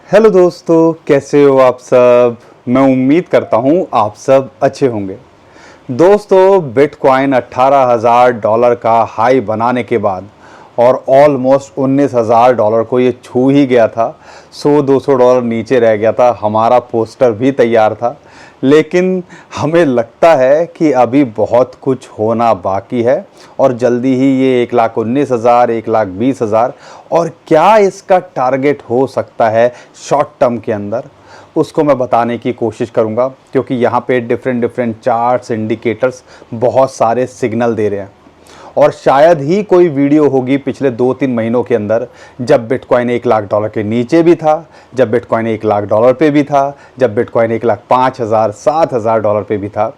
Hello दोस्तों, कैसे हो आप सब। मैं उम्मीद करता हूँ आप सब अच्छे होंगे। दोस्तों, बिटकॉइन $18,000 का हाई बनाने के बाद और ऑलमोस्ट $19,000 को ये छू ही गया था। $100-200 नीचे रह गया था। हमारा पोस्टर भी तैयार था, लेकिन हमें लगता है कि अभी बहुत कुछ होना बाकी है और जल्दी ही ये 1,19,000, 1,20,000 और क्या इसका टारगेट हो सकता है शॉर्ट टर्म के अंदर, उसको मैं बताने की कोशिश करूंगा। क्योंकि यहाँ पे डिफरेंट चार्ट्स, इंडिकेटर्स बहुत सारे सिग्नल दे रहे हैं और शायद ही कोई वीडियो होगी पिछले 2-3 महीनों के अंदर जब बिटकॉइन $1,00,000 के नीचे भी था, जब बिटकॉइन $1,00,000 पे भी था, जब बिटकॉइन 1,05,000, $7,000 पे भी था।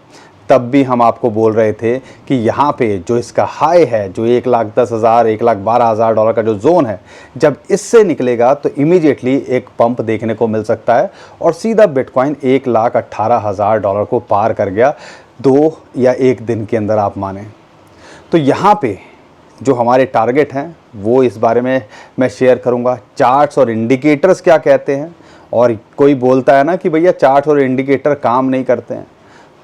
तब भी हम आपको बोल रहे थे कि यहाँ पे जो इसका हाई है, जो $1,10,000, $1,12,000 का जो जोन है, जब इससे निकलेगा तो इमीडिएटली एक पंप देखने को मिल सकता है और सीधा बिटकॉइन $1,18,000 को पार कर गया 2 या 1 दिन के अंदर, आप माने। तो यहाँ पे जो हमारे टारगेट हैं वो इस बारे में मैं शेयर करूँगा। चार्ट्स और इंडिकेटर्स क्या कहते हैं, और कोई बोलता है ना कि भैया चार्ट्स और इंडिकेटर काम नहीं करते हैं,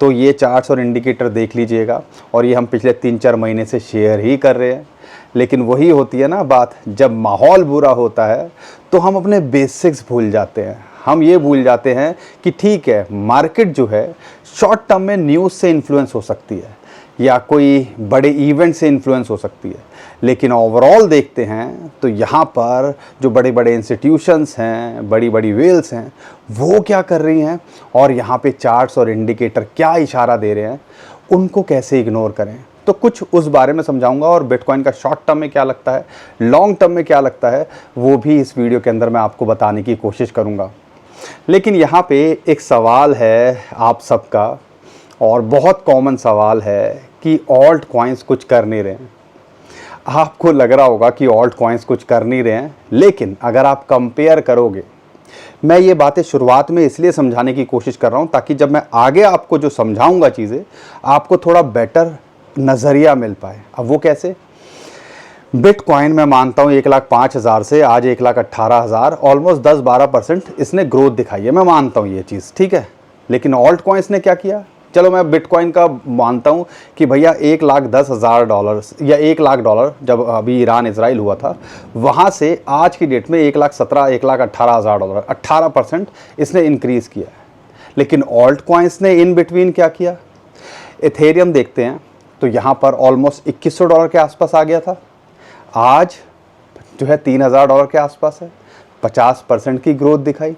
तो ये चार्ट्स और इंडिकेटर देख लीजिएगा। और ये हम पिछले 3-4 महीने से शेयर ही कर रहे हैं। लेकिन वही होती है ना बात, जब माहौल बुरा होता है तो हम अपने बेसिक्स भूल जाते हैं। हम ये भूल जाते हैं कि ठीक है, मार्केट जो है शॉर्ट टर्म में न्यूज़ से इन्फ्लुएंस हो सकती है या कोई बड़े इवेंट से इन्फ्लुएंस हो सकती है, लेकिन ओवरऑल देखते हैं तो यहाँ पर जो बड़े बड़े इंस्टीट्यूशंस हैं, बड़ी बड़ी वेल्स हैं, वो क्या कर रही हैं और यहाँ पे चार्ट्स और इंडिकेटर क्या इशारा दे रहे हैं, उनको कैसे इग्नोर करें। तो कुछ उस बारे में समझाऊंगा और बिटकॉइन का शॉर्ट टर्म में क्या लगता है, लॉन्ग टर्म में क्या लगता है, वो भी इस वीडियो के अंदर मैं आपको बताने की कोशिश करूँगा। लेकिन यहाँ पे एक सवाल है आप सबका, और बहुत कॉमन सवाल है कि ऑल्ट कॉइन्स कुछ कर नहीं रहे हैं। आपको लग रहा होगा कि ऑल्ट कॉइन्स कुछ कर नहीं रहे हैं, लेकिन अगर आप कंपेयर करोगे, मैं ये बातें शुरुआत में इसलिए समझाने की कोशिश कर रहा हूँ ताकि जब मैं आगे आपको जो समझाऊंगा चीज़ें, आपको थोड़ा बेटर नज़रिया मिल पाए। अब वो कैसे? बिटकॉइन मैं मानता हूँ 1,05,000 से आज 1,18,000, ऑलमोस्ट 10-12% इसने ग्रोथ दिखाई है, मैं मानता हूँ ये चीज़, ठीक है। लेकिन ऑल्ट कॉइन्स ने क्या किया? चलो मैं बिटकॉइन का मानता हूँ कि भैया $1,10,000 या $1,00,000 जब अभी ईरान इजराइल हुआ था, वहाँ से आज की डेट में $1,17,000, $1,18,000, 18% इसने इंक्रीज़ किया है। लेकिन ऑल्ट कॉइन्स ने इन बिटवीन क्या किया? इथेरियम देखते हैं तो यहाँ पर ऑलमोस्ट $2,100 के आसपास आ गया था, आज जो है $3,000 के आसपास है, 50% की ग्रोथ दिखाई।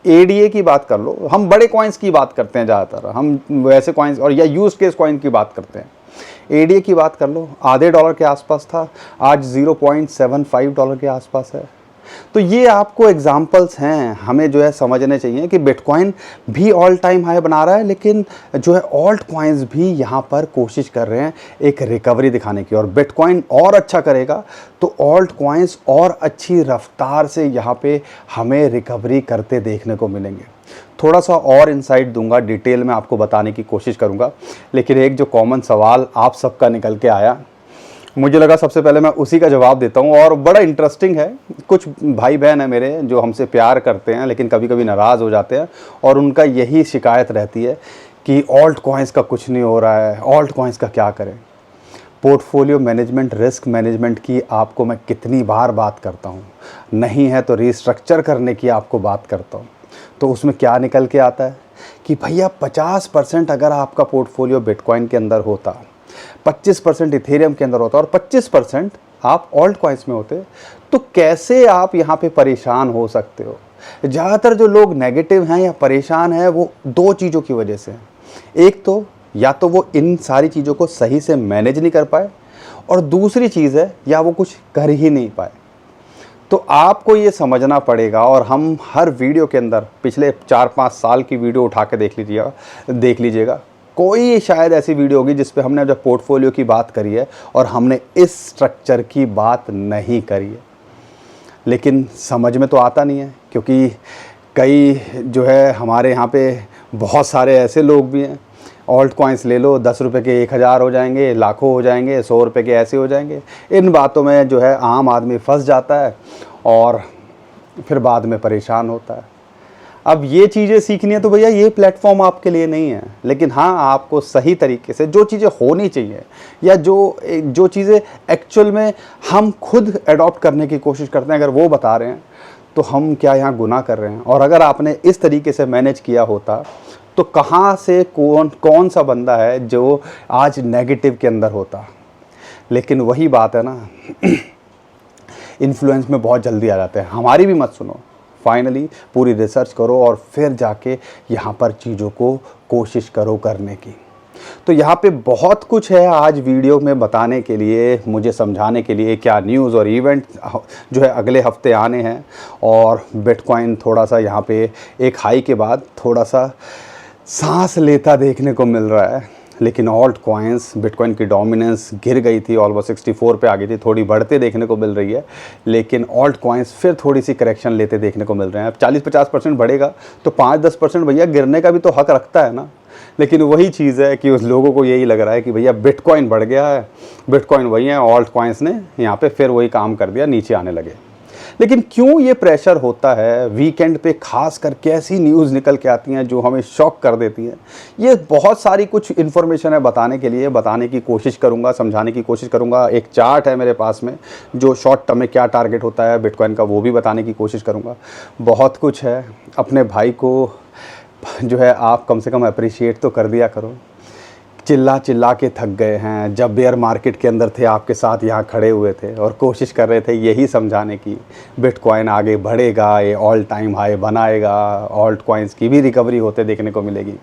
एडीए की बात कर लो, हम बड़े कॉइन्स की बात करते हैं ज़्यादातर, हम वैसे कॉइन्स और या यूज केस कॉइन की बात करते हैं। एडीए की बात कर लो, आधे डॉलर के आसपास था, आज $0.75 के आसपास है। तो ये आपको एग्जांपल्स हैं, हमें जो है समझने चाहिए कि बिटकॉइन भी ऑल टाइम हाई बना रहा है, लेकिन जो है ऑल्ट कॉइन्स भी यहाँ पर कोशिश कर रहे हैं एक रिकवरी दिखाने की, और बिटकॉइन और अच्छा करेगा तो ऑल्ट कॉइन्स और अच्छी रफ्तार से यहाँ पे हमें रिकवरी करते देखने को मिलेंगे। थोड़ा सा और इंसाइट दूंगा, डिटेल में आपको बताने की कोशिश करूँगा। लेकिन एक जो कॉमन सवाल आप सबका निकल के आया, मुझे लगा सबसे पहले मैं उसी का जवाब देता हूँ, और बड़ा इंटरेस्टिंग है। कुछ भाई बहन हैं मेरे जो हमसे प्यार करते हैं लेकिन कभी कभी नाराज़ हो जाते हैं, और उनका यही शिकायत रहती है कि ऑल्ट कॉइन्स का कुछ नहीं हो रहा है, ऑल्ट कॉइन्स का क्या करें। पोर्टफोलियो मैनेजमेंट, रिस्क मैनेजमेंट की आपको मैं कितनी बार बात करता हूँ, नहीं है तो रीस्ट्रक्चर करने की आपको बात करता हूँ। तो उसमें क्या निकल के आता है कि भैया 50% अगर आपका पोर्टफोलियो बिटकॉइन के अंदर होता, 25% इथेरियम के अंदर होता और 25% आप ऑल्ट कॉइन्स में होते, तो कैसे आप यहाँ पे परेशान हो सकते हो। ज़्यादातर जो लोग नेगेटिव हैं या परेशान हैं वो 2 चीज़ों की वजह से हैं। एक तो या तो वो इन सारी चीज़ों को सही से मैनेज नहीं कर पाए, और दूसरी चीज़ है या वो कुछ कर ही नहीं पाए। तो आपको ये समझना पड़ेगा, और हम हर वीडियो के अंदर पिछले 4-5 साल की वीडियो उठा के देख लीजिएगा, कोई शायद ऐसी वीडियो होगी जिस पे हमने जब पोर्टफोलियो की बात करी है और हमने इस स्ट्रक्चर की बात नहीं करी है। लेकिन समझ में तो आता नहीं है, क्योंकि कई जो है हमारे यहाँ पे बहुत सारे ऐसे लोग भी हैं, ऑल्ट कॉइन्स ले लो, 10 रुपये के 1,000 हो जाएंगे, लाखों हो जाएंगे, 100 रुपये के ऐसे हो जाएंगे। इन बातों में जो है आम आदमी फंस जाता है और फिर बाद में परेशान होता है। अब ये चीज़ें सीखनी है तो भैया ये प्लेटफॉर्म आपके लिए नहीं है। लेकिन हाँ, आपको सही तरीके से जो चीज़ें होनी चाहिए या जो चीज़ें एक्चुअल में हम खुद अडॉप्ट करने की कोशिश करते हैं, अगर वो बता रहे हैं तो हम क्या यहाँ गुनाह कर रहे हैं। और अगर आपने इस तरीके से मैनेज किया होता तो कहाँ से कौन सा बंदा है जो आज नेगेटिव के अंदर होता। लेकिन वही बात है ना, इन्फ्लुएंस में बहुत जल्दी आ जाते हैं। हमारी भी मत सुनो, फाइनली पूरी रिसर्च करो और फिर जाके यहाँ पर चीज़ों को कोशिश करो करने की। तो यहाँ पे बहुत कुछ है आज वीडियो में बताने के लिए, मुझे समझाने के लिए क्या न्यूज़ और इवेंट जो है अगले हफ्ते आने हैं। और बिटकॉइन थोड़ा सा यहाँ पे एक हाई के बाद थोड़ा सा सांस लेता देखने को मिल रहा है। लेकिन ऑल्ट कॉइन्स, बिटकॉइन की डोमिनेंस गिर गई थी, ऑलमोस्ट 64 पे आ गई थी, थोड़ी बढ़ते देखने को मिल रही है। लेकिन ऑल्ट कॉइन्स फिर थोड़ी सी करेक्शन लेते देखने को मिल रहे हैं। अब 40-50% बढ़ेगा तो 5-10% भैया गिरने का भी तो हक रखता है ना। लेकिन वही चीज़ है कि उस लोगों को यही लग रहा है कि भैया बिटकॉइन बढ़ गया है, बिटकॉइन वही है, ऑल्ट कॉइन्स ने यहाँ पे फिर वही काम कर दिया, नीचे आने लगे। लेकिन क्यों ये प्रेशर होता है वीकेंड पे, खास कर कैसी न्यूज़ निकल के आती हैं जो हमें शॉक कर देती हैं। ये बहुत सारी कुछ इन्फॉर्मेशन है बताने के लिए, बताने की कोशिश करूंगा, समझाने की कोशिश करूंगा। एक चार्ट है मेरे पास में जो शॉर्ट टर्म में क्या टारगेट होता है बिटकॉइन का, वो भी बताने की कोशिश करूंगा। बहुत कुछ है। अपने भाई को जो है आप कम से कम अप्रिशिएट तो कर दिया करो। चिल्ला चिल्ला के थक गए हैं। जब बेयर मार्केट के अंदर थे आपके साथ यहाँ खड़े हुए थे और कोशिश कर रहे थे यही समझाने की बिटकॉइन आगे बढ़ेगा, ये ऑल टाइम हाई बनाएगा, ऑल्ट कॉइन्स की भी रिकवरी होते देखने को मिलेगी।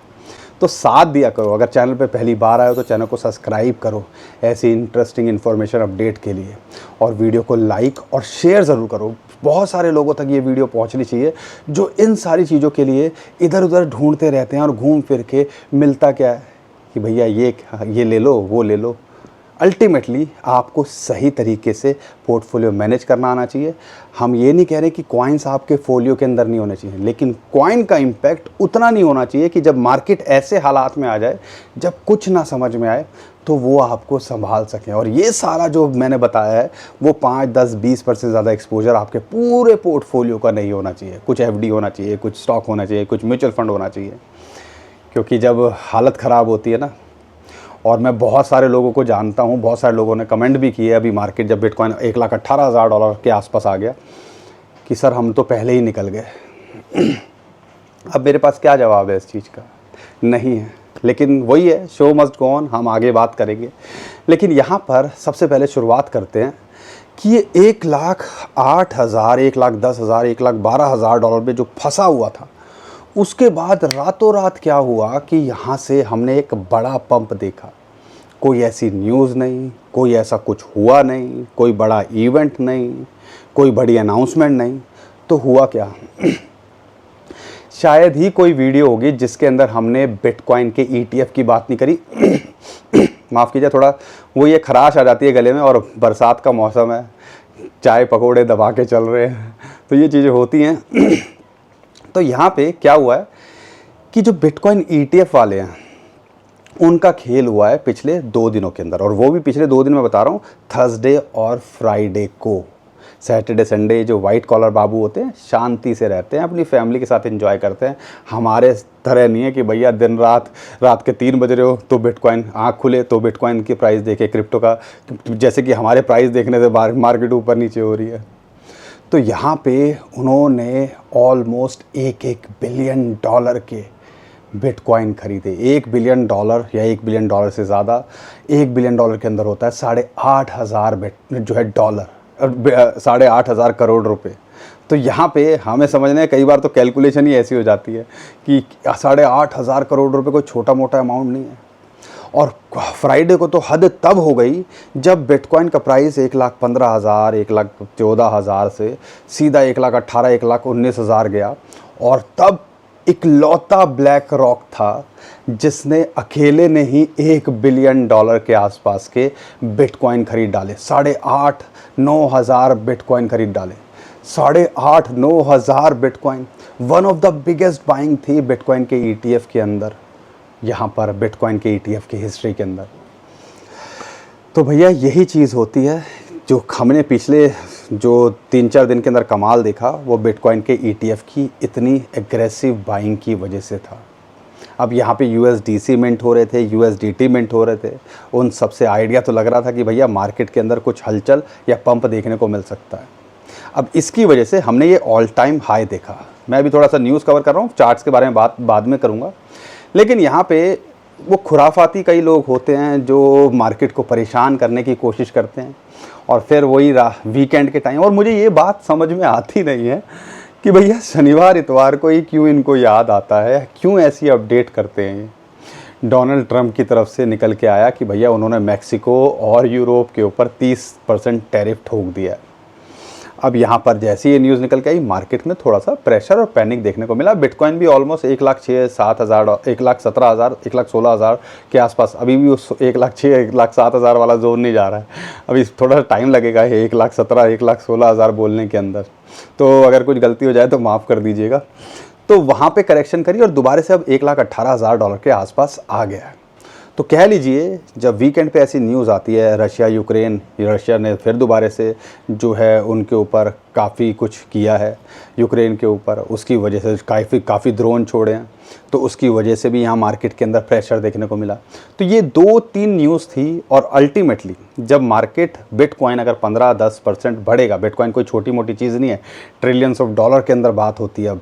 तो साथ दिया करो। अगर चैनल पे पहली बार आए हो तो चैनल को सब्सक्राइब करो ऐसी इंटरेस्टिंग इन्फॉर्मेशन अपडेट के लिए, और वीडियो को लाइक और शेयर ज़रूर करो। बहुत सारे लोगों तक ये वीडियो पहुंचनी चाहिए जो इन सारी चीज़ों के लिए इधर उधर ढूंढते रहते हैं और घूम फिर के मिलता क्या है कि भैया ये ले लो, वो ले लो। अल्टीमेटली आपको सही तरीके से पोर्टफोलियो मैनेज करना आना चाहिए। हम ये नहीं कह रहे कि कॉइन्स आपके फोलियो के अंदर नहीं होने चाहिए, लेकिन कॉइन का इम्पैक्ट उतना नहीं होना चाहिए कि जब मार्केट ऐसे हालात में आ जाए, जब कुछ ना समझ में आए, तो वो आपको संभाल सकें। और ये सारा जो मैंने बताया है वो 5, 10, 20% ज़्यादा एक्सपोजर आपके पूरे पोर्टफोलियो का नहीं होना चाहिए। कुछ एफडी होना चाहिए, कुछ स्टॉक होना चाहिए, कुछ म्यूचुअल फंड होना चाहिए। क्योंकि जब हालत ख़राब होती है ना, और मैं बहुत सारे लोगों को जानता हूँ, बहुत सारे लोगों ने कमेंट भी किए अभी मार्केट जब बिटकॉइन $1,18,000 के आसपास आ गया कि सर हम तो पहले ही निकल गए। अब मेरे पास क्या जवाब है इस चीज़ का? नहीं है। लेकिन वही है, शो मस्ट गो ऑन, हम आगे बात करेंगे। लेकिन यहाँ पर सबसे पहले शुरुआत करते हैं कि ये $1,08,000, $1,10,000, $1,12,000 में जो फंसा हुआ था, उसके बाद रातों रात क्या हुआ कि यहाँ से हमने एक बड़ा पंप देखा। कोई ऐसी न्यूज़ नहीं, कोई ऐसा कुछ हुआ नहीं, कोई बड़ा इवेंट नहीं, कोई बड़ी अनाउंसमेंट नहीं। तो हुआ क्या? शायद ही कोई वीडियो होगी जिसके अंदर हमने बिटकॉइन के ETF की बात नहीं करी। माफ़ कीजिए, थोड़ा वो ये खराश आ जाती है गले में, और बरसात का मौसम है, चाय पकोड़े दबा के चल रहे हैं, तो ये चीज़ें होती हैं। तो यहाँ पे क्या हुआ है कि जो बिटकॉइन ETF वाले हैं उनका खेल हुआ है पिछले 2 दिनों के अंदर, और वो भी पिछले 2 दिन मैं बता रहा हूँ, थर्सडे और फ्राइडे को। सैटरडे संडे जो वाइट कॉलर बाबू होते हैं शांति से रहते हैं, अपनी फैमिली के साथ एंजॉय करते हैं। हमारे तरह नहीं है कि भैया दिन रात के 3 बज रहे हो तो बिटकॉइन, आँख खुले तो बिटकॉइन की प्राइस देखे, क्रिप्टो का, जैसे कि हमारे प्राइस देखने से मार्केट ऊपर नीचे हो रही है। तो यहाँ पे उन्होंने ऑलमोस्ट $1 बिलियन के बिटकॉइन खरीदे। $1 बिलियन या $1 बिलियन से ज़्यादा, $1 बिलियन के अंदर होता है 8,500 जो है डॉलर, 8,500 करोड़ रुपए। तो यहाँ पे हमें समझना है, कई बार तो कैलकुलेशन ही ऐसी हो जाती है कि 8,500 करोड़ रुपए कोई छोटा मोटा अमाउंट नहीं है। और फ्राइडे को तो हद तब हो गई जब बिटकॉइन का प्राइस 1,15,000, 1,14,000 से सीधा 1,18,000, 1,19,000 गया। और तब इकलौता ब्लैक रॉक था जिसने अकेले ने ही $1 बिलियन के आसपास के बिटकॉइन खरीद डाले। 8,500-9,000 बिटकॉइन खरीद डाले। 8,500-9,000 bitcoin, one of the biggest buying थी बिटकॉइन के ETF के अंदर, यहाँ पर बिटकॉइन के ETF की हिस्ट्री के अंदर। तो भैया यही चीज़ होती है जो हमने पिछले जो 3-4 दिन के अंदर कमाल देखा वो बिटकॉइन के ETF की इतनी एग्रेसिव बाइंग की वजह से था। अब यहाँ पे USDC मिंट हो रहे थे, USDT मिंट हो रहे थे, उन सब से आइडिया तो लग रहा था कि भैया मार्केट के अंदर कुछ हलचल या पंप देखने को मिल सकता है। अब इसकी वजह से हमने ये ऑल टाइम हाई देखा। मैं अभी थोड़ा सा न्यूज़ कवर कर रहा हूँ, चार्ट्स के बारे में बात बाद में करूँगा, लेकिन यहाँ पे वो खुराफाती कई लोग होते हैं जो मार्केट को परेशान करने की कोशिश करते हैं और फिर वही वीकेंड के टाइम, और मुझे ये बात समझ में आती नहीं है कि भैया शनिवार इतवार को ही क्यों इनको याद आता है, क्यों ऐसी अपडेट करते हैं। डोनाल्ड ट्रंप की तरफ से निकल के आया कि भैया उन्होंने मैक्सिको और यूरोप के ऊपर 30% टैरिफ ठोक दिया। अब यहाँ पर जैसे ये न्यूज़ निकल के आई, मार्केट में थोड़ा सा प्रेशर और पैनिक देखने को मिला। बिटकॉइन भी ऑलमोस्ट 1,06,000, 1,17,000, 1,16,000 के आसपास, अभी भी उस 1,06,000, 1,07,000 वाला जोन नहीं जा रहा है। अभी थोड़ा सा टाइम लगेगा 1,17,000, 1,16,000 बोलने के अंदर, तो अगर कुछ गलती हो जाए तो माफ़ कर दीजिएगा। तो वहाँ पे करेक्शन करी और दोबारा से अब $1,18,000 के आसपास आ गया है। तो कह लीजिए जब वीकेंड पे ऐसी न्यूज़ आती है रशिया यूक्रेन, रशिया ने फिर दोबारा से जो है उनके ऊपर काफ़ी कुछ किया है यूक्रेन के ऊपर, उसकी वजह से काफ़ी ड्रोन छोड़े हैं, तो उसकी वजह से भी यहाँ मार्केट के अंदर प्रेशर देखने को मिला। तो ये 2-3 न्यूज़ थी और अल्टीमेटली जब मार्केट बिटकॉइन अगर 15-10% बढ़ेगा, बिटकॉइन कोई छोटी मोटी चीज़ नहीं है, ट्रिलियंस ऑफ डॉलर के अंदर बात होती है अब,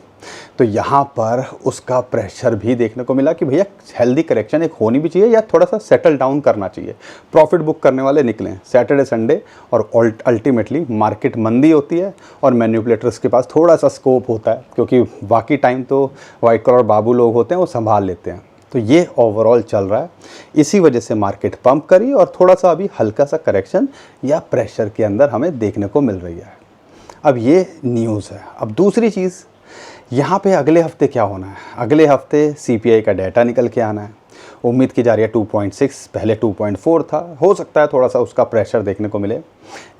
तो यहाँ पर उसका प्रेशर भी देखने को मिला कि भैया हेल्दी करेक्शन एक होनी भी चाहिए या थोड़ा सा सेटल डाउन करना चाहिए। प्रॉफिट बुक करने वाले निकलें सैटरडे संडे, और अल्टीमेटली मार्केट मंदी होती है और मैनिपुलेटर्स के पास थोड़ा सा स्कोप होता है, क्योंकि बाकी टाइम तो वाइट कलर बाबू लोग होते हैं, वो संभाल लेते हैं। तो ये ओवरऑल चल रहा है, इसी वजह से मार्केट पंप करी और थोड़ा सा अभी हल्का सा करेक्शन या प्रेशर के अंदर हमें देखने को मिल रही है। अब ये न्यूज़ है। अब दूसरी चीज़ यहाँ पे अगले हफ्ते क्या होना है, अगले हफ्ते CPI का डाटा निकल के आना है। उम्मीद की जा रही है 2.6, पहले 2.4 था, हो सकता है थोड़ा सा उसका प्रेशर देखने को मिले,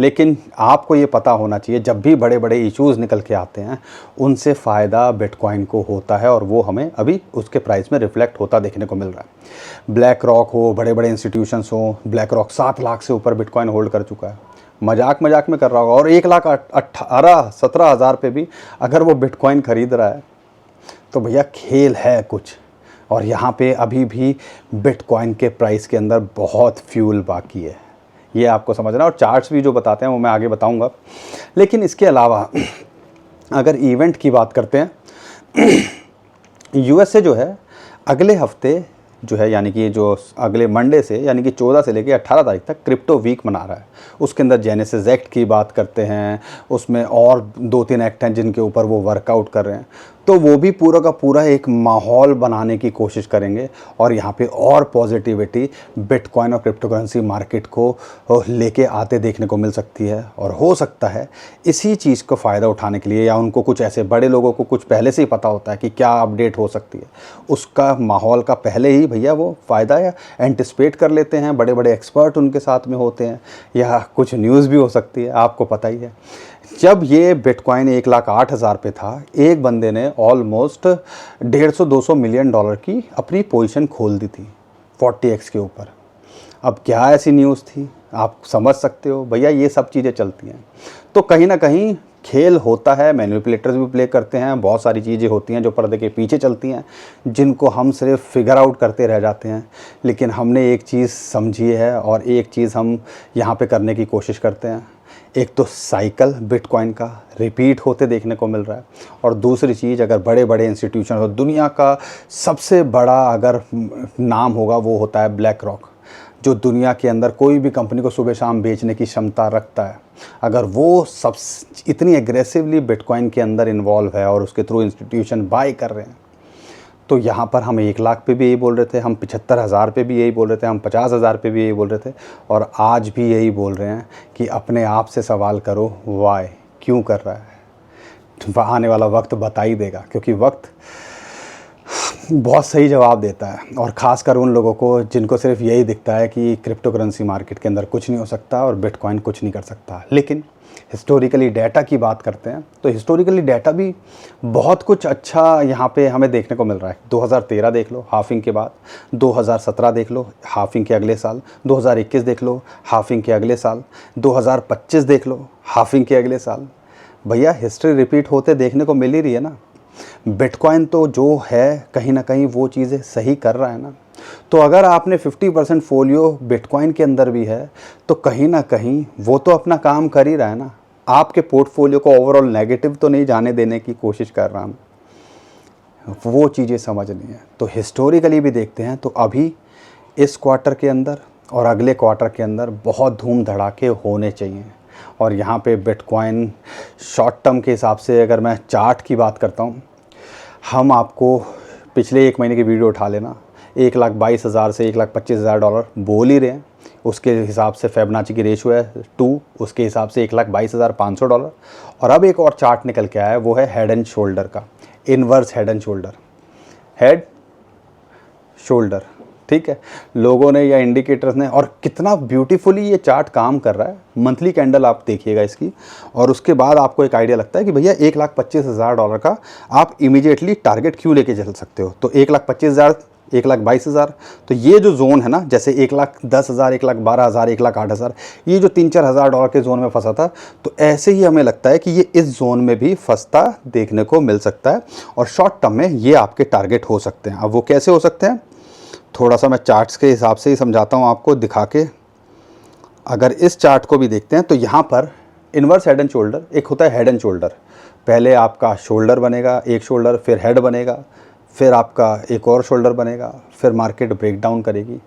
लेकिन आपको ये पता होना चाहिए जब भी बड़े बड़े इश्यूज़ निकल के आते हैं उनसे फ़ायदा बिटकॉइन को होता है, और वो हमें अभी उसके प्राइस में रिफ्लेक्ट होता देखने को मिल रहा है। ब्लैक रॉक हो, बड़े बड़े इंस्टीट्यूशंस हो, ब्लैक रॉक 7 लाख से ऊपर बिटकॉइन होल्ड कर चुका है, मजाक में कर रहा होगा, और 1,18,17,000 पे भी अगर वो बिटकॉइन ख़रीद रहा है तो भैया खेल है कुछ। और यहाँ पे अभी भी बिटकॉइन के प्राइस के अंदर बहुत फ्यूल बाकी है, ये आपको समझना, और चार्ट्स भी जो बताते हैं वो मैं आगे बताऊंगा। लेकिन इसके अलावा अगर इवेंट की बात करते हैं, USA जो है अगले हफ्ते जो है, यानी कि जो अगले मंडे से, यानी कि 14 से लेकर 18 तारीख तक क्रिप्टो वीक मना रहा है। उसके अंदर जेनेसिस एक्ट की बात करते हैं, उसमें और 2-3 एक्ट हैं जिनके ऊपर वो वर्कआउट कर रहे हैं, तो वो भी पूरा का पूरा एक माहौल बनाने की कोशिश करेंगे और यहाँ पे और पॉजिटिविटी बिटकॉइन और क्रिप्टो करेंसी मार्केट को लेके आते देखने को मिल सकती है। और हो सकता है इसी चीज़ को फ़ायदा उठाने के लिए, या उनको कुछ ऐसे बड़े लोगों को कुछ पहले से ही पता होता है कि क्या अपडेट हो सकती है, उसका माहौल का पहले ही भैया वो फ़ायदा या एंटिसिपेट कर लेते हैं, बड़े बड़े एक्सपर्ट उनके साथ में होते हैं, या कुछ न्यूज़ भी हो सकती है, आपको पता ही है। जब ये बिटकॉइन 1,08,000 पे था, एक बंदे ने ऑलमोस्ट 150-200 मिलियन डॉलर की अपनी पोजीशन खोल दी थी 40x के ऊपर। अब क्या ऐसी न्यूज़ थी, आप समझ सकते हो भैया, ये सब चीज़ें चलती हैं। तो कहीं ना कहीं खेल होता है, मैनिपुलेटर्स भी प्ले करते हैं, बहुत सारी चीज़ें होती हैं जो पर्दे के पीछे चलती हैं, जिनको हम सिर्फ फिगर आउट करते रह जाते हैं। लेकिन हमने एक चीज़ समझी है और एक चीज़ हम यहाँ पे करने की कोशिश करते हैं, एक तो साइकिल बिटकॉइन का रिपीट होते देखने को मिल रहा है, और दूसरी चीज़ अगर बड़े बड़े इंस्टीट्यूशन हो, दुनिया का सबसे बड़ा अगर नाम होगा वो होता है ब्लैक रॉक, जो दुनिया के अंदर कोई भी कंपनी को सुबह शाम बेचने की क्षमता रखता है। अगर वो सब इतनी एग्रेसिवली बिटकॉइन के अंदर इन्वॉल्व है और उसके थ्रू इंस्टीट्यूशन बाय कर रहे हैं, तो यहाँ पर हम 1 लाख पे भी यही बोल रहे थे, हम 75,000 पे भी यही बोल रहे थे, हम 50,000 पे भी यही बोल रहे थे, और आज भी यही बोल रहे हैं कि अपने आप से सवाल करो वाई, क्यों कर रहा है। आने वाला वक्त बता ही देगा, क्योंकि वक्त बहुत सही जवाब देता है, और ख़ासकर उन लोगों को जिनको सिर्फ यही दिखता है कि क्रिप्टो करेंसी मार्केट के अंदर कुछ नहीं हो सकता और बिटकॉइन कुछ नहीं कर सकता। लेकिन हिस्टोरिकली डाटा की बात करते हैं तो हिस्टोरिकली डाटा भी बहुत कुछ अच्छा यहाँ पे हमें देखने को मिल रहा है। 2013 देख लो हाफिंग के बाद, 2017 देख लो हाफिंग के अगले साल, 2021 देख लो हाफिंग के अगले साल, 2025 देख लो हाफिंग के अगले साल। भैया हिस्ट्री रिपीट होते देखने को मिल ही रही है ना। बिटकॉइन तो जो है कहीं ना कहीं वो चीज़ें सही कर रहा है ना। तो अगर आपने 50% फोलियो बिटकॉइन के अंदर भी है तो कहीं ना कहीं वो तो अपना काम कर ही रहा है ना। आपके पोर्टफोलियो को ओवरऑल नेगेटिव तो नहीं जाने देने की कोशिश कर रहा हूँ, वो चीज़ें समझनी है। तो हिस्टोरिकली भी देखते हैं तो अभी इस क्वार्टर के अंदर और अगले क्वार्टर के अंदर बहुत धूम धड़ाके होने चाहिए। और यहाँ पे बिटकॉइन शॉर्ट टर्म के हिसाब से अगर मैं चार्ट की बात करता हूँ, हम आपको पिछले 1 महीने की वीडियो उठा लेना, 1,22,000 से 1,25,000 डॉलर बोल ही रहे हैं। उसके हिसाब से फेबनाची की रेशियो है 2, उसके हिसाब से 1,22,500 डॉलर। और अब एक और चार्ट निकल के आया है, वो है हेड एंड शोल्डर का, inverse head and shoulder, head shoulder, ठीक है। लोगों ने या इंडिकेटर्स ने, और कितना ब्यूटीफुली ये चार्ट काम कर रहा है। मंथली कैंडल आप देखिएगा इसकी, और उसके बाद आपको एक आइडिया लगता है कि भैया 1,25,000 डॉलर का आप इमीडिएटली टारगेट क्यों लेके चल सकते हो। तो 1,25,000, 1,22,000, तो ये जो जोन है ना, जैसे 1,10,000, 1,12,000, 1,08,000, ये जो 3-4 हज़ार डॉलर के जोन में फंसा था, तो ऐसे ही हमें लगता है कि ये इस जोन में भी फंसता देखने को मिल सकता है। और शॉर्ट टर्म में ये आपके टारगेट हो सकते हैं। अब वो कैसे हो सकते हैं, थोड़ा सा मैं चार्ट्स के हिसाब से ही समझाता हूँ आपको दिखा के। अगर इस चार्ट को भी देखते हैं तो यहाँ पर इन्वर्स हेड एंड शोल्डर, एक होता है हेड एंड शोल्डर, पहले आपका शोल्डर बनेगा, एक शोल्डर, फिर हेड बनेगा, फिर आपका एक और शोल्डर बनेगा, फिर मार्केट ब्रेक डाउन करेगी।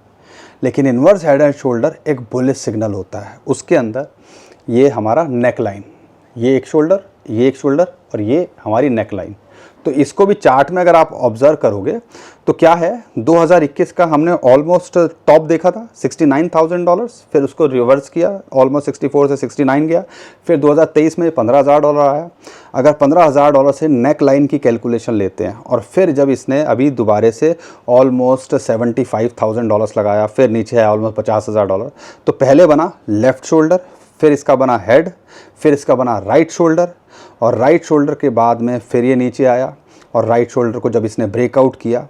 लेकिन इन्वर्स हेड एंड शोल्डर एक बुलिश सिग्नल होता है। उसके अंदर ये हमारा नेक लाइन, ये एक शोल्डर, ये एक शोल्डर, और ये हमारी नेक लाइन। तो इसको भी चार्ट में अगर आप ऑब्जर्व करोगे तो क्या है, 2021 का हमने ऑलमोस्ट टॉप देखा था $69,000, फिर उसको रिवर्स किया, ऑलमोस्ट 64 से 69 गया, फिर 2023 में $15,000 आया। अगर $15,000 से नेक लाइन की कैलकुलेशन लेते हैं, और फिर जब इसने अभी दोबारा से ऑलमोस्ट $75,000 लगाया, फिर नीचे है ऑलमोस्ट $50,000, तो पहले बना लेफ़्ट शोल्डर, फिर इसका बना हेड, फिर इसका बना राइट शोल्डर, और राइट शोल्डर के बाद में फिर ये नीचे आया। और राइट शोल्डर को जब इसने ब्रेकआउट किया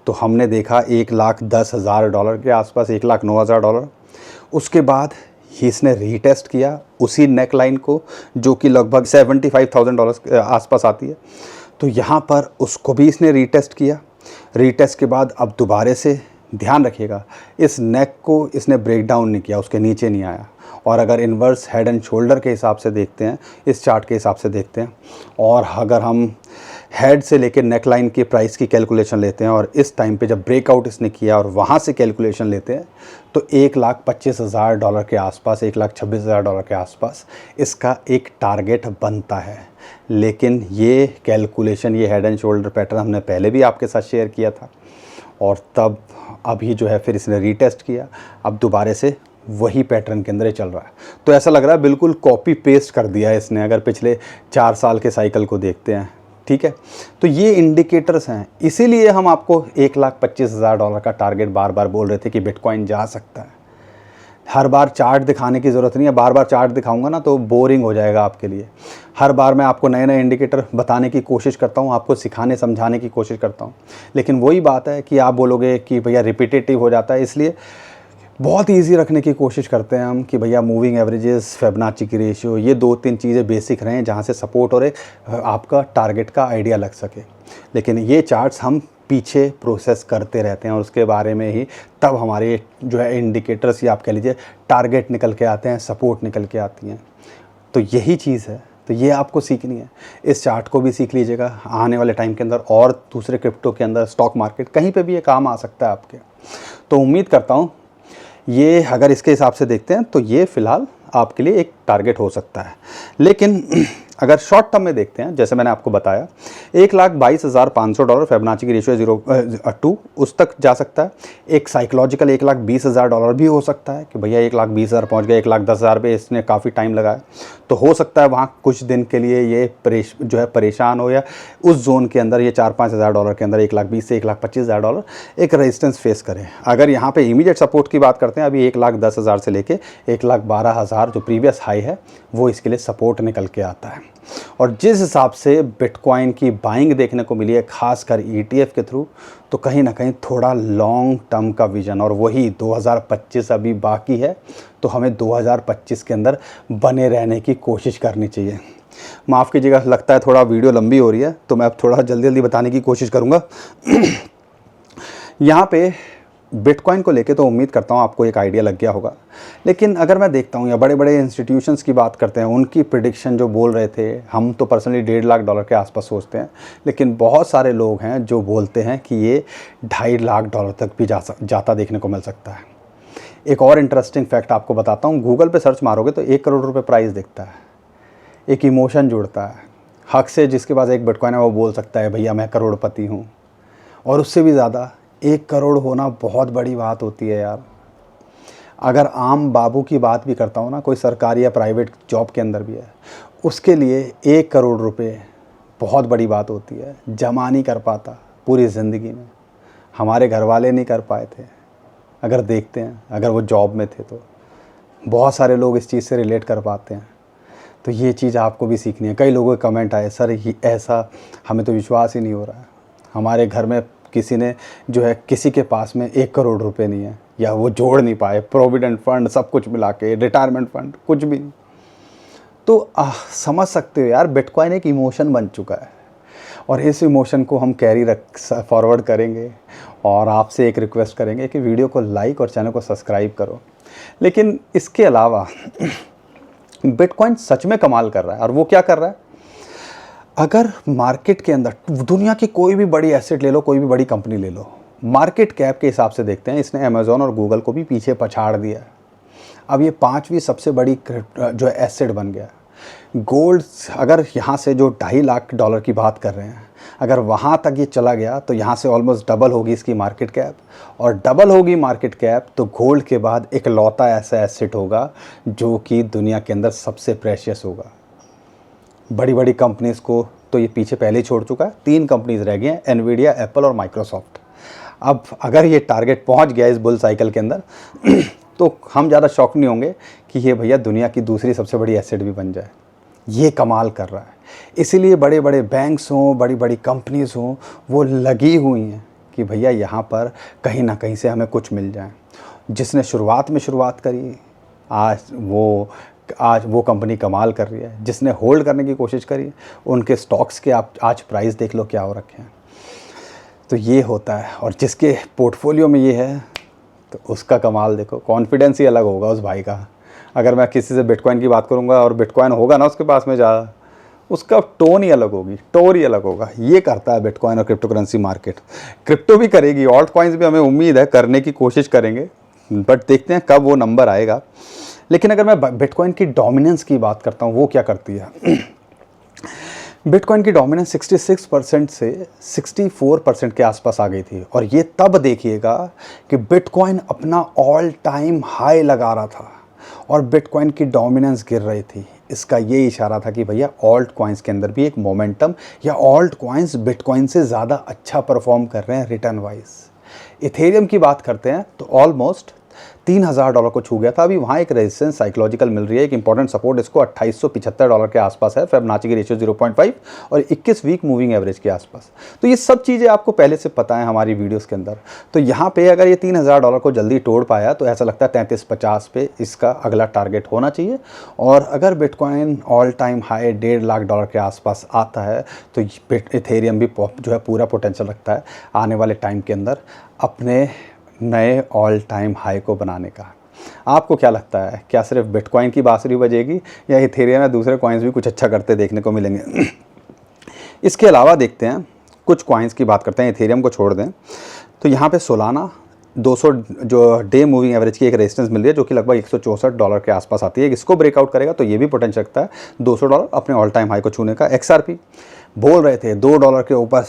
तो हमने देखा $1,10,000 के आसपास, $1,09,000। उसके बाद ही इसने रीटेस्ट किया उसी नेक लाइन को, जो कि लगभग $75,000 के आसपास आती है। तो यहाँ पर उसको भी इसने रीटेस्ट किया। रीटेस्ट के बाद अब दोबारा से ध्यान रखिएगा, इस नेक को इसने ब्रेक डाउन नहीं किया, उसके नीचे नहीं आया। और अगर इन्वर्स हेड एंड शोल्डर के हिसाब से देखते हैं, इस चार्ट के हिसाब से देखते हैं, और अगर हम हेड से लेकर नेक लाइन की प्राइस की कैलकुलेशन लेते हैं, और इस टाइम पे जब ब्रेकआउट इसने किया और वहाँ से कैलकुलेशन लेते हैं, तो $1,25,000 के आसपास, $1,26,000 के आसपास इसका एक टारगेट बनता है। लेकिन ये कैलकुलेशन, ये हेड एंड शोल्डर पैटर्न हमने पहले भी आपके साथ शेयर किया था, और तब अभी जो है फिर इसने रीटेस्ट किया, अब दोबारा से वही पैटर्न के अंदर ही चल रहा है। तो ऐसा लग रहा है बिल्कुल कॉपी पेस्ट कर दिया है इसने, अगर पिछले 4 साल के साइकिल को देखते हैं, ठीक है। तो ये इंडिकेटर्स हैं, इसीलिए हम आपको $1,25,000 का टारगेट बार बार बोल रहे थे कि बिटकॉइन जा सकता है। हर बार चार्ट दिखाने की ज़रूरत नहीं है, बार बार चार्ट दिखाऊंगा ना तो बोरिंग हो जाएगा आपके लिए। हर बार मैं आपको नए नए इंडिकेटर बताने की कोशिश करता हूँ, आपको सिखाने समझाने की कोशिश करता हूँ, लेकिन वही बात है कि आप बोलोगे कि भैया रिपीटेटिव हो जाता है, इसलिए बहुत इजी रखने की कोशिश करते हैं हम कि भैया मूविंग एवरेजेस, फिबोनाची की रेशियो, ये 2-3 चीज़ें बेसिक रहें जहाँ से सपोर्ट और एक आपका टारगेट का आइडिया लग सके। लेकिन ये चार्ट्स हम पीछे प्रोसेस करते रहते हैं, और उसके बारे में ही तब हमारे जो है इंडिकेटर्स, या आप कह लीजिए टारगेट निकल के आते हैं, सपोर्ट निकल के आती हैं। तो यही चीज़ है, तो ये आपको सीखनी है। इस चार्ट को भी सीख लीजिएगा, आने वाले टाइम के अंदर और दूसरे क्रिप्टो के अंदर, स्टॉक मार्केट, कहीं पे भी ये काम आ सकता है आपके। तो उम्मीद करता हूँ ये, अगर इसके हिसाब से देखते हैं तो ये फ़िलहाल आपके लिए एक टारगेट हो सकता है। लेकिन अगर शॉर्ट टर्म में देखते हैं, जैसे मैंने आपको बताया, $1,22,500 फिबोनाची की रेशियो 0.2 उस तक जा सकता है। एक साइकोलॉजिकल $1,20,000 भी हो सकता है कि भैया 1,20,000 पहुंच गया, 1,10,000 पे इसने काफ़ी टाइम लगाया, तो हो सकता है वहाँ कुछ दिन के लिए ये परेशान हो, या उस जोन के अंदर ये $4-5,000 के अंदर 1,20,000 से 1,25,000 एक रेजिस्टेंस फेस करें। अगर यहाँ पे इमीडिएट सपोर्ट की बात करते हैं, अभी 1,10,000 से लेके 1,12,000 जो प्रीवियस हाई है वो इसके लिए सपोर्ट निकल के आता है। और जिस हिसाब से बिटकॉइन की बाइंग देखने को मिली है खासकर ETF के थ्रू, तो कहीं ना कहीं थोड़ा लॉन्ग टर्म का विजन, और वही 2025 अभी बाकी है, तो हमें 2025 के अंदर बने रहने की कोशिश करनी चाहिए। माफ़ कीजिएगा, लगता है थोड़ा वीडियो लंबी हो रही है, तो मैं अब थोड़ा जल्दी जल्दी बताने की कोशिश करूँगा। यहाँ पे बिटकॉइन को लेके तो उम्मीद करता हूँ आपको एक आइडिया लग गया होगा, लेकिन अगर मैं देखता हूँ या बड़े बड़े इंस्टीट्यूशंस की बात करते हैं, उनकी प्रिडिक्शन जो बोल रहे थे, हम तो पर्सनली $1.5 लाख के आसपास सोचते हैं, लेकिन बहुत सारे लोग हैं जो बोलते हैं कि ये $2.5 लाख तक भी जाता देखने को मिल सकता है। एक और इंटरेस्टिंग फैक्ट आपको बताता हूँ, गूगल पे सर्च मारोगे तो 1 करोड़ रुपये प्राइस दिखता है, एक इमोशन जुड़ता है। हक से जिसके पास एक बिटकॉइन है वो बोल सकता है भैया मैं करोड़पति हूँ, और उससे भी ज़्यादा 1 करोड़ होना बहुत बड़ी बात होती है यार। अगर आम बाबू की बात भी करता हूँ ना, कोई सरकारी या प्राइवेट जॉब के अंदर भी है, उसके लिए 1 करोड़ रुपए बहुत बड़ी बात होती है। जमा नहीं कर पाता पूरी ज़िंदगी में, हमारे घर वाले नहीं कर पाए थे। अगर देखते हैं, अगर वो जॉब में थे तो बहुत सारे लोग इस चीज़ से रिलेट कर पाते हैं। तो ये चीज़ आपको भी सीखनी है। कई लोगों के कमेंट आए, सर ही ऐसा हमें तो विश्वास ही नहीं हो रहा है, हमारे घर में किसी ने जो है, किसी के पास में 1 करोड़ रुपए नहीं है, या वो जोड़ नहीं पाए, प्रोविडेंट फंड सब कुछ मिला के, रिटायरमेंट फंड कुछ भी नहीं। तो समझ सकते हो यार, बिटकॉइन एक इमोशन बन चुका है, और इस इमोशन को हम फॉरवर्ड करेंगे। और आपसे एक रिक्वेस्ट करेंगे कि वीडियो को लाइक और चैनल को सब्सक्राइब करो। लेकिन इसके अलावा बिटकॉइन सच में कमाल कर रहा है, और वो क्या कर रहा है, अगर मार्केट के अंदर दुनिया की कोई भी बड़ी एसेट ले लो, कोई भी बड़ी कंपनी ले लो, मार्केट कैप के हिसाब से देखते हैं, इसने अमेज़ॉन और गूगल को भी पीछे पछाड़ दिया है। अब ये 5वीं सबसे बड़ी जो एसेट बन गया। गोल्ड अगर यहाँ से जो $2.5 लाख की बात कर रहे हैं, अगर वहाँ तक ये चला गया तो यहाँ से ऑलमोस्ट डबल होगी इसकी मार्केट कैप, और डबल होगी मार्केट कैप तो गोल्ड के बाद इकलौता ऐसा एसेट होगा जो कि दुनिया के अंदर सबसे प्रेशियस होगा। बड़ी बड़ी कंपनीज़ को तो ये पीछे पहले ही छोड़ चुका है। 3 कंपनीज़ रह गई हैं, एनवीडिया, एप्पल और माइक्रोसॉफ्ट। अब अगर ये टारगेट पहुंच गया इस बुल साइकिल के अंदर तो हम ज़्यादा शॉक नहीं होंगे कि ये भैया दुनिया की दूसरी सबसे बड़ी एसेट भी बन जाए। ये कमाल कर रहा है। इसीलिए बड़े बड़े बैंक्स हों, बड़ी बड़ी कंपनीज़ हों, वो लगी हुई हैं कि भैया यहाँ पर कहीं ना कहीं से हमें कुछ मिल जाए। जिसने शुरुआत में शुरुआत करी, आज वो कंपनी कमाल कर रही है। जिसने होल्ड करने की कोशिश करी, उनके स्टॉक्स के आप आज प्राइस देख लो क्या हो रखे हैं। तो ये होता है, और जिसके पोर्टफोलियो में ये है तो उसका कमाल देखो, कॉन्फिडेंस ही अलग होगा उस भाई का। अगर मैं किसी से बिटकॉइन की बात करूंगा और बिटकॉइन होगा ना उसके पास में ज़्यादा, उसका टोन ही अलग होगी, टोर ही अलग होगा। ये करता है बिटकॉइन और क्रिप्टो करेंसी मार्केट। क्रिप्टो भी करेगी, ऑल्ट कॉइन्स भी हमें उम्मीद है करने की कोशिश करेंगे, बट देखते हैं कब वो नंबर आएगा। लेकिन अगर मैं बिटकॉइन की डोमिनेंस की बात करता हूँ, वो क्या करती है बिटकॉइन की डोमिनेंस 66% से 64% के आसपास आ गई थी। और ये तब देखिएगा कि बिटकॉइन अपना ऑल टाइम हाई लगा रहा था और बिटकॉइन की डोमिनेंस गिर रही थी। इसका ये इशारा था कि भैया ऑल्ट कॉइन्स के अंदर भी एक मोमेंटम, या ऑल्ट कॉइन्स बिटकॉइन से ज़्यादा अच्छा परफॉर्म कर रहे हैं रिटर्न वाइज। इथेरियम की बात करते हैं तो ऑलमोस्ट $3,000 को छू गया था। अभी वहाँ एक रेजिस्टेंस साइकोलॉजिकल मिल रही है, एक इंपॉर्टेंट सपोर्ट इसको $2,875 के आसपास है। फिबोनाची की रेशियो 0.5 और 21 वीक मूविंग एवरेज के आसपास। तो ये सब चीज़ें आपको पहले से पता है हमारी वीडियोस के अंदर। तो यहाँ पे अगर ये $3,000 को जल्दी तोड़ पाया तो ऐसा लगता है 3350 पे इसका अगला टारगेट होना चाहिए। और अगर bitcoin all time high $1.5 lakh के आसपास आता है तो इथेरियम भी जो है पूरा पोटेंशियल रखता है आने वाले टाइम के अंदर अपने नए ऑल टाइम हाई को बनाने का। आपको क्या लगता है, क्या सिर्फ बिटकॉइन की बांसुरी बजेगी या इथेरियम या दूसरे कॉइन्स भी कुछ अच्छा करते देखने को मिलेंगे? इसके अलावा देखते हैं कुछ कॉइन्स की बात करते हैं, इथेरियम को छोड़ दें तो यहाँ पे सोलाना 200 जो डे मूविंग एवरेज की एक रेजिस्टेंस मिल रही है जो कि लगभग $164 के आसपास आती है। इसको ब्रेकआउट करेगा तो ये भी पोटेंशियल रखता है $200 अपने ऑल टाइम हाई को छूने का। XRP बोल रहे थे $2 के ऊपर,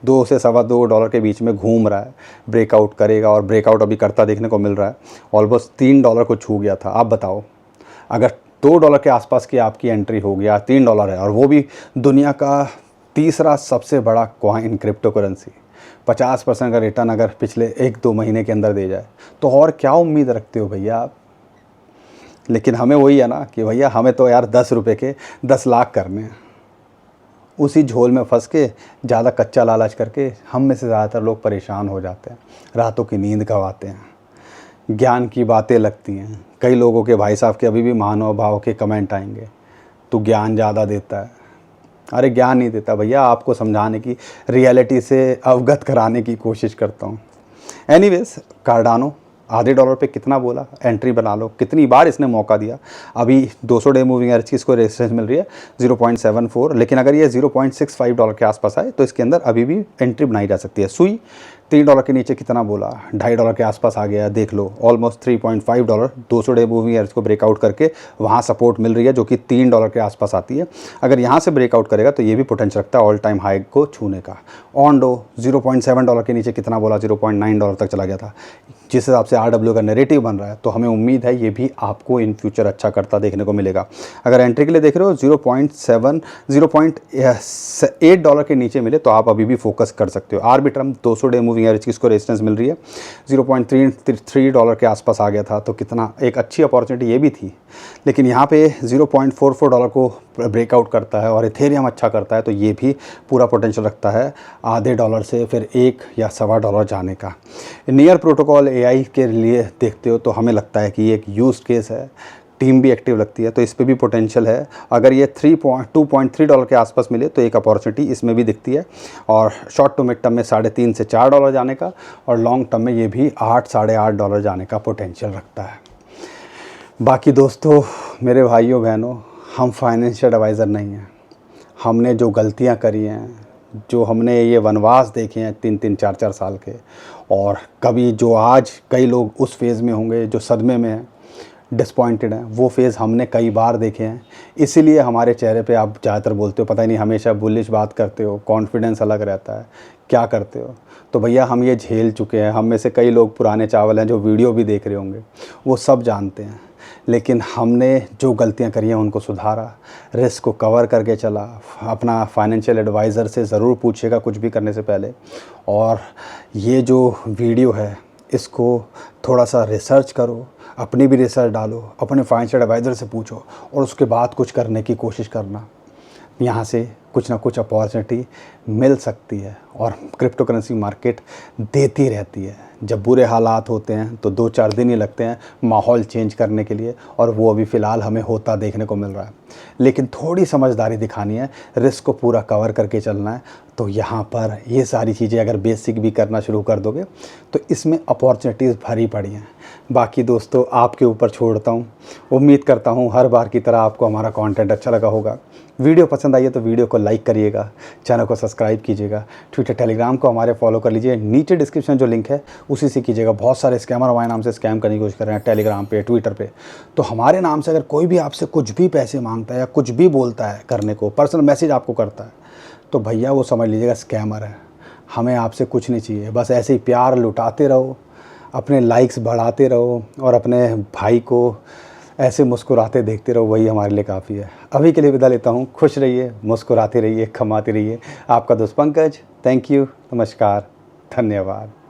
2 से $2.25 के बीच में घूम रहा है, ब्रेकआउट करेगा, और ब्रेकआउट अभी करता देखने को मिल रहा है। ऑलमोस्ट $3 को छू गया था। आप बताओ, अगर $2 के आसपास की आपकी एंट्री हो गया, $3 है, और वो भी दुनिया का तीसरा सबसे बड़ा कॉइन क्रिप्टो करेंसी, 50% का रिटर्न अगर पिछले 1-2 महीने के अंदर दे जाए, तो और क्या उम्मीद रखते हो भैया आप। लेकिन हमें वही है ना कि भैया हमें तो यार 10 रुपये के 10 लाख करने हैं। उसी झोल में फंस के ज़्यादा कच्चा लालच करके हम में से ज़्यादातर लोग परेशान हो जाते हैं, रातों की नींद गंवाते हैं, ज्ञान की बातें लगती हैं। कई लोगों के भाई साहब के अभी भी महानुभाव के कमेंट आएंगे, तू ज्ञान ज़्यादा देता है। अरे ज्ञान नहीं देता भैया, आपको समझाने की, रियलिटी से अवगत कराने की कोशिश करता हूँ। एनीवेज, कार्डानो $0.5 पे कितना बोला, एंट्री बना लो। कितनी बार इसने मौका दिया। अभी 200 डे मूविंग एवरेज की इसको रेजिस्टेंस मिल रही है 0.74, लेकिन अगर ये $0.65 के आसपास आए तो इसके अंदर अभी भी एंट्री बनाई जा सकती है। सुई $3 के नीचे कितना बोला, $2.5 के आसपास आ गया, देख लो ऑलमोस्ट $3.5। 200 डे मूविंग एवरेज को ब्रेकआउट करके वहाँ सपोर्ट मिल रही है जो कि $3 के आसपास आती है। अगर यहाँ से ब्रेकआउट करेगा तो ये भी पोटेंशियल रखता है ऑल टाइम हाई को छूने का। ऑनडो $0.7 के नीचे कितना बोला, $0.9 तक चला गया था। जिस हिसाब से RW का नैरेटिव बन रहा है तो हमें उम्मीद है ये भी आपको इन फ्यूचर अच्छा करता देखने को मिलेगा। अगर एंट्री के लिए देख रहे हो, $0.8 के नीचे मिले तो आप अभी भी फोकस कर सकते हो। आर्बिट्रम 200 डे मूविंग एवरेज की इसको रेजिस्टेंस मिल रही है $0.33 के आसपास आ गया था, तो कितना एक अच्छी अपॉर्चुनिटी ये भी थी। लेकिन यहाँ पे $0.44 को ब्रेकआउट करता है और इथेरियम अच्छा करता है तो ये भी पूरा पोटेंशियल रखता है $0.5 से फिर $1 या $1.25 जाने का। नियर प्रोटोकॉल AI के लिए देखते हो तो हमें लगता है कि ये एक यूज केस है, टीम भी एक्टिव लगती है, तो इस पे भी पोटेंशियल है। अगर ये $2.3 के आसपास मिले तो एक अपॉर्चुनिटी इसमें भी दिखती है, और शॉर्ट टू मिड टर्म में $3.5 से $4 जाने का, और लॉन्ग टर्म में ये भी $8 साढ़े $8 जाने का पोटेंशियल रखता है। बाकी दोस्तों, मेरे भाइयों बहनों, हम फाइनेंशियल एडवाइज़र नहीं हैं। हमने जो गलतियां करी हैं, जो हमने ये वनवास देखे हैं 3-3 4-4 साल के, और कभी जो आज कई लोग उस फेज़ में होंगे जो सदमे में हैं, डिसपॉइंटेड हैं, वो फेज़ हमने कई बार देखे हैं। इसीलिए हमारे चेहरे पे आप ज़्यादातर बोलते हो, पता ही नहीं, हमेशा बुलिश बात करते हो, कॉन्फिडेंस अलग रहता है, क्या करते हो। तो भैया हम ये झेल चुके हैं। हम में से कई लोग पुराने चावल हैं जो वीडियो भी देख रहे होंगे, वो सब जानते हैं। लेकिन हमने जो गलतियां करी हैं उनको सुधारा, रिस्क को कवर करके चला। अपना फाइनेंशियल एडवाइज़र से ज़रूर पूछिएगा कुछ भी करने से पहले। और ये जो वीडियो है इसको थोड़ा सा रिसर्च करो, अपनी भी रिसर्च डालो, अपने फाइनेंशियल एडवाइज़र से पूछो, और उसके बाद कुछ करने की कोशिश करना। यहाँ से कुछ ना कुछ अपॉर्चुनिटी मिल सकती है, और क्रिप्टो करेंसी मार्केट देती रहती है। जब बुरे हालात होते हैं तो 2-4 दिन ही लगते हैं माहौल चेंज करने के लिए, और वो अभी फ़िलहाल हमें होता देखने को मिल रहा है। लेकिन थोड़ी समझदारी दिखानी है, रिस्क को पूरा कवर करके चलना है। तो यहाँ पर ये सारी चीज़ें अगर बेसिक भी करना शुरू कर दोगे तो इसमें अपॉर्चुनिटीज़ भरी पड़ी हैं। बाकी दोस्तों, आपके ऊपर छोड़ता हूँ। उम्मीद करता हूँ हर बार की तरह आपको हमारा कंटेंट अच्छा लगा होगा। वीडियो पसंद आई है तो वीडियो को लाइक करिएगा, चैनल को सब्सक्राइब कीजिएगा, ट्विटर टेलीग्राम को हमारे फॉलो कर लीजिए। नीचे डिस्क्रिप्शन जो लिंक है उसी से कीजिएगा। बहुत सारे स्कैमर हमारे नाम से स्कैम करने की कोशिश कर रहे हैं टेलीग्राम पे, ट्विटर पे। तो हमारे नाम से अगर कोई भी आपसे कुछ भी पैसे मांगता है या कुछ भी बोलता है करने को, पर्सनल मैसेज आपको करता है, तो भैया वो समझ लीजिएगा स्कैमर है। हमें आपसे कुछ नहीं चाहिए, बस ऐसे ही प्यार लुटाते रहो, अपने लाइक्स बढ़ाते रहो, और अपने भाई को ऐसे मुस्कुराते देखते रहो, वही हमारे लिए काफ़ी है। अभी के लिए विदा लेता हूँ। खुश रहिए, मुस्कुराते रहिए, कमाते रहिए। आपका दोस्त पंकज। थैंक यू, नमस्कार, धन्यवाद।